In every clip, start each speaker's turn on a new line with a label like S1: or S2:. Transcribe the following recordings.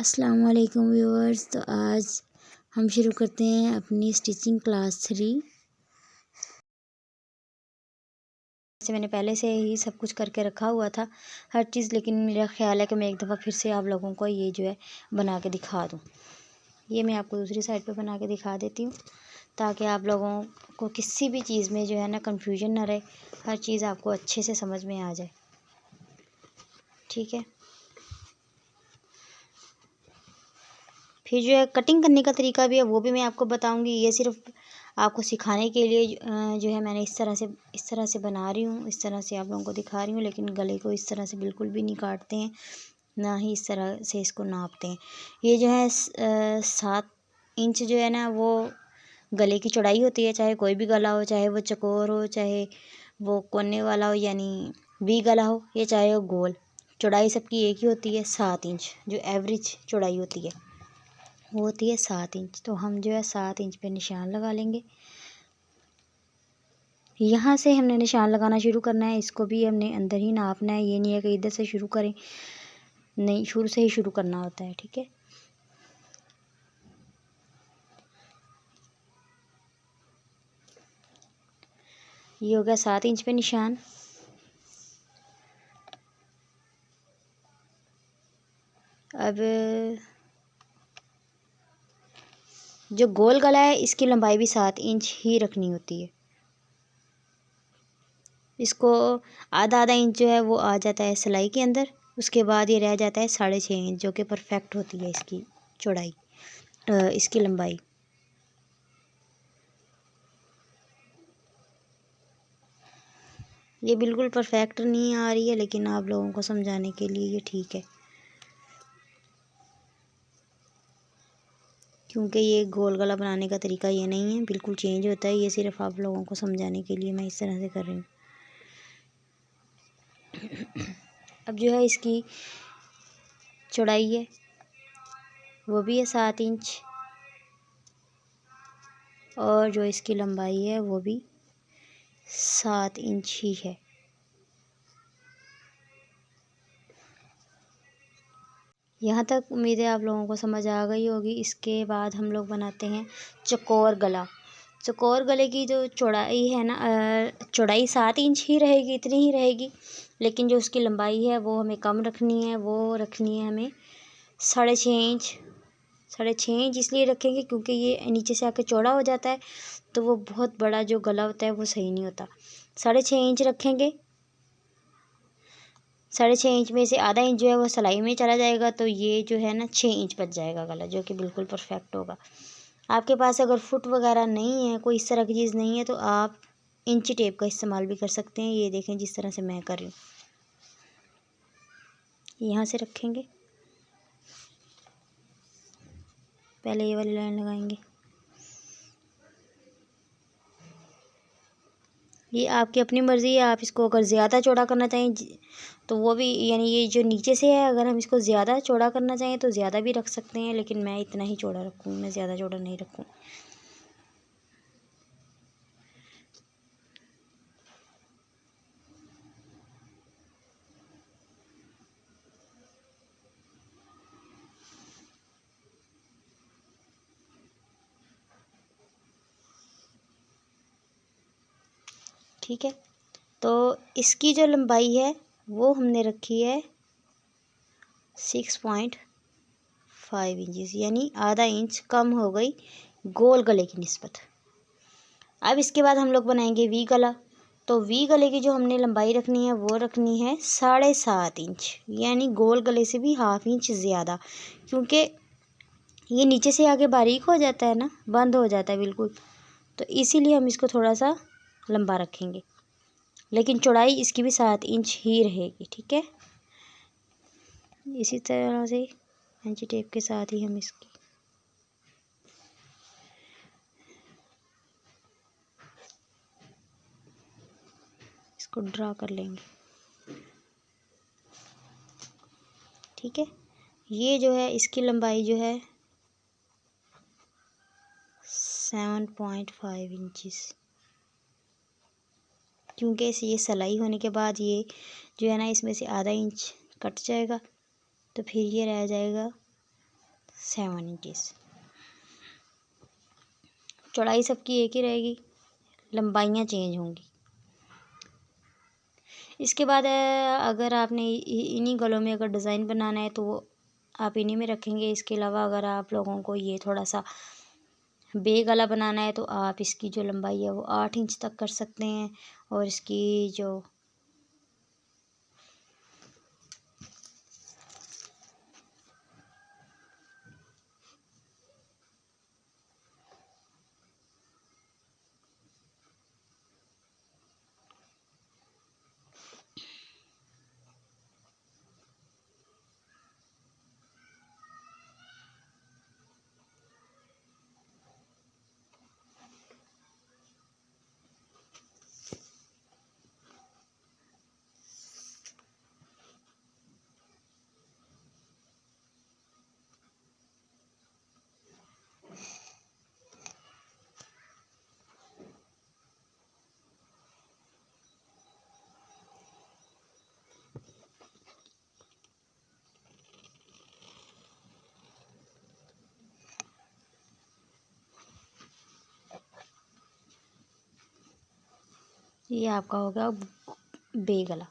S1: अस्सलाम वालेकुम व्यूअर्स। तो आज हम शुरू करते हैं अपनी स्टिचिंग क्लास 3। वैसे मैंने पहले से ही सब कुछ करके रखा हुआ था हर चीज़, लेकिन मेरा ख्याल है कि मैं एक दफ़ा फिर से आप लोगों को ये जो है बना के दिखा दूँ। ये मैं आपको दूसरी साइड पे बना के दिखा देती हूँ ताकि आप लोगों को किसी भी चीज़ में जो है ना कन्फ्यूजन ना रहे, हर चीज़ आपको अच्छे से समझ में आ जाए। ठीक है, फिर जो है कटिंग करने का तरीका भी है वो भी मैं आपको बताऊंगी। ये सिर्फ आपको सिखाने के लिए जो है मैंने इस तरह से बना रही हूँ, इस तरह से आप लोगों को दिखा रही हूँ। लेकिन गले को इस तरह से बिल्कुल भी नहीं काटते हैं, ना ही इस तरह से इसको नापते हैं। ये जो है 7 इंच जो है ना वो गले की चौड़ाई होती है। चाहे कोई भी गला हो, चाहे वो चकोर हो, चाहे वो कोने वाला हो यानी वी गला हो, या चाहे वो गोल, चौड़ाई सबकी एक ही होती है 7 इंच। जो एवरेज चौड़ाई होती है वो होती है 7 इंच। तो हम जो है 7 इंच पे निशान लगा लेंगे। यहाँ से हमने निशान लगाना शुरू करना है। इसको भी हमने अंदर ही नापना है, ये नहीं है कि इधर से शुरू करें, नहीं, शुरू से ही शुरू करना होता है। ठीक है, ये हो गया 7 इंच पे निशान। अब जो गोल गला है इसकी लंबाई भी 7 इंच ही रखनी होती है। इसको आधा इंच जो है वो आ जाता है सिलाई के अंदर। उसके बाद ये रह जाता है 6.5 इंच, जो कि परफेक्ट होती है इसकी चौड़ाई, इसकी लंबाई। ये बिल्कुल परफेक्ट नहीं आ रही है, लेकिन आप लोगों को समझाने के लिए ये ठीक है, क्योंकि ये गोल गला बनाने का तरीका ये नहीं है, बिल्कुल चेंज होता है। ये सिर्फ आप लोगों को समझाने के लिए मैं इस तरह से कर रही हूँ। अब जो है इसकी चौड़ाई है वो भी है 7 इंच, और जो इसकी लंबाई है वो भी 7 इंच ही है। यहाँ तक उम्मीद है आप लोगों को समझ आ गई होगी। इसके बाद हम लोग बनाते हैं चकोर गला। चकोर गले की जो चौड़ाई है ना, चौड़ाई 7 इंच ही रहेगी, इतनी ही रहेगी, लेकिन जो उसकी लंबाई है वो हमें कम रखनी है। वो रखनी है हमें 6.5 इंच। 6.5 इंच इसलिए रखेंगे क्योंकि ये नीचे से आके चौड़ा हो जाता है, तो वो बहुत बड़ा जो गला होता है वो सही नहीं होता। 6.5 इंच रखेंगे। 6.5 इंच में से आधा इंच जो है वो सिलाई में चला जाएगा, तो ये जो है ना 6 इंच बच जाएगा गला, जो कि बिल्कुल परफेक्ट होगा। आपके पास अगर फुट वगैरह नहीं है, कोई इस तरह की चीज़ नहीं है, तो आप इंची टेप का इस्तेमाल भी कर सकते हैं। ये देखें जिस तरह से मैं कर रही हूँ, यहाँ से रखेंगे, पहले ये वाली लाइन लगाएंगे। ये आपकी अपनी मर्ज़ी है, आप इसको अगर ज़्यादा चौड़ा करना चाहें तो वो भी, यानी ये जो नीचे से है अगर हम इसको ज़्यादा चौड़ा करना चाहें तो ज़्यादा भी रख सकते हैं, लेकिन मैं इतना ही चौड़ा रखूँ, मैं ज़्यादा चौड़ा नहीं रखूँ। ठीक है, तो इसकी जो लंबाई है वो हमने रखी है 6.5 इंचज़, यानी आधा इंच कम हो गई गोल गले की निस्बत। अब इसके बाद हम लोग बनाएंगे वी गला। तो वी गले की जो हमने लंबाई रखनी है वो रखनी है 7.5 इंच, यानी गोल गले से भी ½ इंच ज़्यादा, क्योंकि ये नीचे से आगे बारीक हो जाता है ना, बंद हो जाता है बिल्कुल, तो इसीलिए हम इसको थोड़ा सा लंबा रखेंगे, लेकिन चौड़ाई इसकी भी 7 इंच ही रहेगी। ठीक है, इसी तरह से इंची टेप के साथ ही हम इसकी इसको ड्रा कर लेंगे। ठीक है, ये जो है इसकी लंबाई जो है 7.5 इंचज़, क्योंकि ये सिलाई होने के बाद ये जो है ना इसमें से आधा इंच कट जाएगा, तो फिर ये रह जाएगा 7 इंचेस। चौड़ाई सबकी एक ही रहेगी, लंबाइयाँ चेंज होंगी। इसके बाद अगर आपने इन्हीं गलों में अगर डिज़ाइन बनाना है तो वो आप इन्हीं में रखेंगे। इसके अलावा अगर आप लोगों को ये थोड़ा सा बे गला बनाना है तो आप इसकी जो लंबाई है वो 8 इंच तक कर सकते हैं। और इसकी जो ये आपका हो गया बे गला।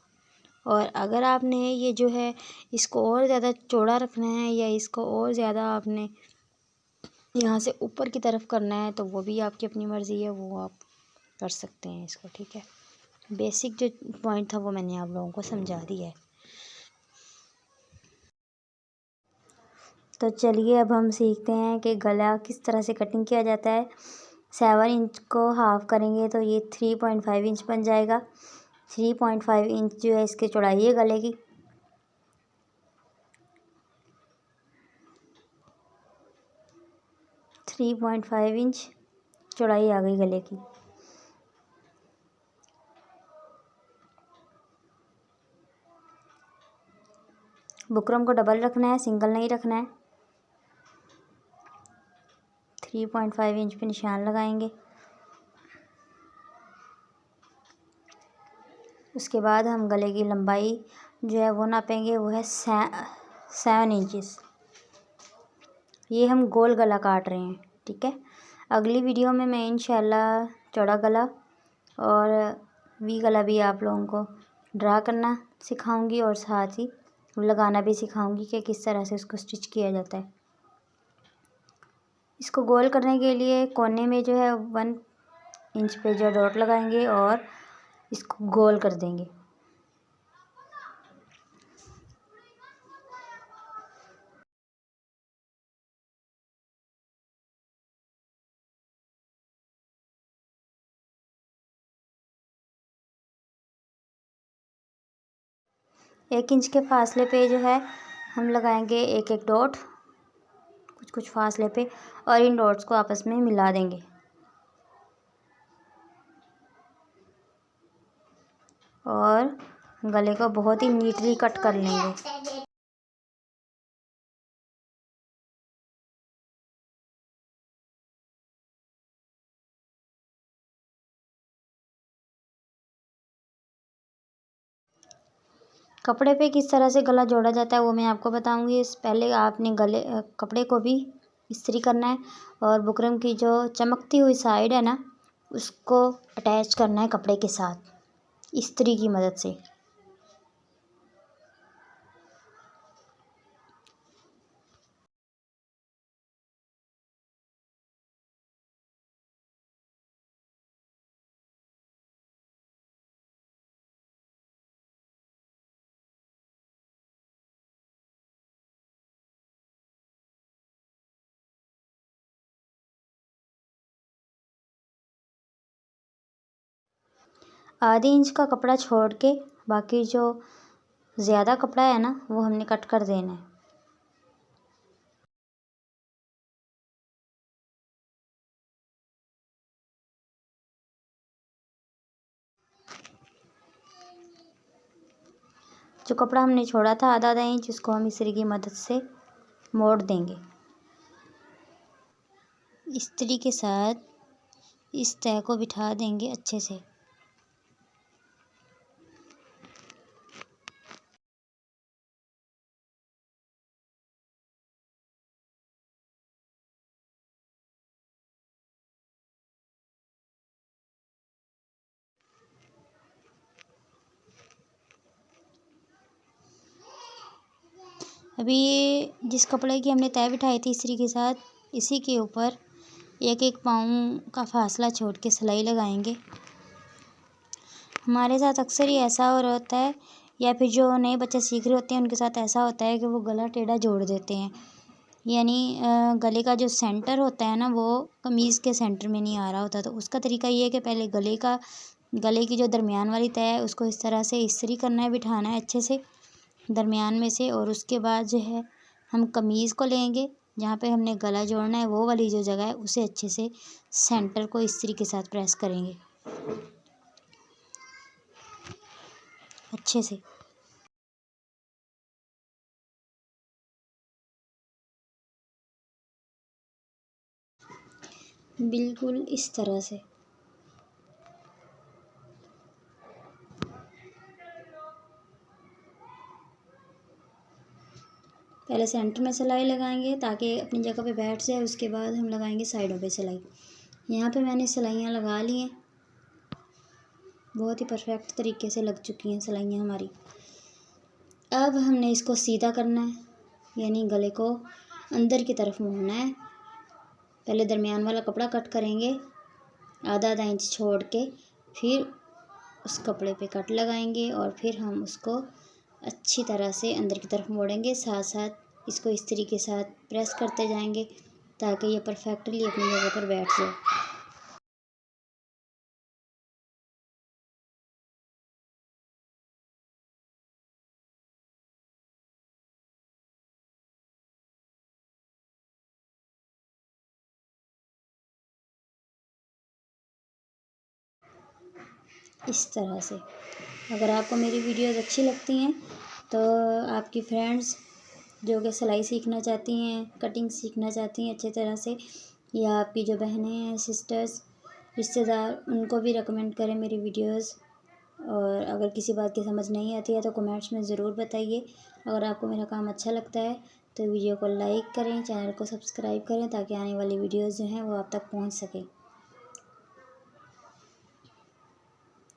S1: और अगर आपने ये जो है इसको और ज़्यादा चौड़ा रखना है या इसको और ज़्यादा आपने यहाँ से ऊपर की तरफ करना है तो वो भी आपकी अपनी मर्ज़ी है, वो आप कर सकते हैं इसको। ठीक है, बेसिक जो पॉइंट था वो मैंने आप लोगों को समझा दिया है। तो चलिए अब हम सीखते हैं कि गला किस तरह से कटिंग किया जाता है। 7 इंच को हाफ़ करेंगे तो ये 3.5 इंच बन जाएगा। 3.5 इंच जो है इसकी चौड़ाई है गले की। 3.5 इंच चौड़ाई आ गई गले की। बुकरम को डबल रखना है, सिंगल नहीं रखना है। 3.5 इंच पे निशान लगाएंगे। उसके बाद हम गले की लंबाई जो है वो नापेंगे, वो है 7 इंचेस। ये हम गोल गला काट रहे हैं। ठीक है, अगली वीडियो में मैं इंशाल्लाह चौड़ा गला और वी गला भी आप लोगों को ड्रा करना सिखाऊंगी और साथ ही लगाना भी सिखाऊंगी कि किस तरह से इसको स्टिच किया जाता है। इसको गोल करने के लिए कोने में जो है 1 इंच पे जो डॉट लगाएंगे और इसको गोल कर देंगे। एक इंच के फासले पे जो है हम लगाएंगे एक एक डॉट, कुछ कुछ फासले पे, और इन डॉट्स को आपस में मिला देंगे। और गले को बहुत ही नीटली कट कर लेंगे। कपड़े पे किस तरह से गला जोड़ा जाता है वो मैं आपको बताऊंगी। इस पहले आपने कपड़े को भी इस्त्री करना है और बुकरम की जो चमकती हुई साइड है ना उसको अटैच करना है कपड़े के साथ इस्त्री की मदद से। आधे इंच का कपड़ा छोड़ के बाकी जो ज़्यादा कपड़ा है ना वो हमने कट कर देना है। जो कपड़ा हमने छोड़ा था आधा आधा इंच, उसको हम इस्त्री की मदद से मोड़ देंगे। इस्त्री के साथ इस तह को बिठा देंगे अच्छे से। अभी ये जिस कपड़े की हमने तह बिठाई थी इस्त्री के साथ, इसी के ऊपर एक एक पाँव का फासला छोड़ के सिलाई लगाएंगे। हमारे साथ अक्सर ही ऐसा हो रहा होता है, या फिर जो नए बच्चे सीख रहे होते हैं उनके साथ ऐसा होता है कि वो गला टेढ़ा जोड़ देते हैं, यानी गले का जो सेंटर होता है ना वो कमीज़ के सेंटर में नहीं आ रहा होता। तो उसका तरीका ये है कि पहले गले की जो दरमियान वाली तह है उसको इस तरह से इस्त्री करना है, बिठाना है अच्छे से दरमियान में से, और उसके बाद जो है हम कमीज़ को लेंगे, जहाँ पे हमने गला जोड़ना है वो वाली जो जगह है उसे अच्छे से सेंटर को इस्त्री के साथ प्रेस करेंगे अच्छे से। बिल्कुल इस तरह से। पहले सेंटर में सिलाई लगाएंगे ताकि अपनी जगह पे बैठ जाए, उसके बाद हम लगाएंगे साइडों पे सिलाई। यहाँ पे मैंने सिलाइयाँ लगा ली हैं, बहुत ही परफेक्ट तरीके से लग चुकी हैं सिलाइयाँ हमारी। अब हमने इसको सीधा करना है, यानी गले को अंदर की तरफ मोड़ना है। पहले दरमियान वाला कपड़ा कट करेंगे आधा आधा इंच छोड़ के, फिर उस कपड़े पे कट लगाएंगे और फिर हम उसको अच्छी तरह से अंदर की तरफ मोड़ेंगे। साथ साथ इसको इस्त्री के साथ प्रेस करते जाएंगे ताकि ये परफेक्टली अपनी जगह पर बैठ जाए। इस तरह से। अगर आपको मेरी वीडियोज़ अच्छी लगती हैं तो आपकी फ्रेंड्स जो कि सिलाई सीखना चाहती हैं, कटिंग सीखना चाहती हैं अच्छी तरह से, या आपकी जो बहनें हैं, सिस्टर्स, रिश्तेदार, उनको भी रिकमेंड करें मेरी वीडियोज़। और अगर किसी बात की समझ नहीं आती है तो कमेंट्स में ज़रूर बताइए। अगर आपको मेरा काम अच्छा लगता है तो वीडियो को लाइक करें, चैनल को सब्सक्राइब करें ताकि आने वाली वीडियोज़ जो हैं वो आप तक पहुंच सकें।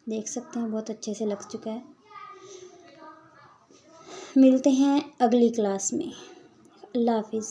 S1: देख सकते हैं बहुत अच्छे से लग चुका है। मिलते हैं अगली क्लास में। अल्लाह हाफिज़।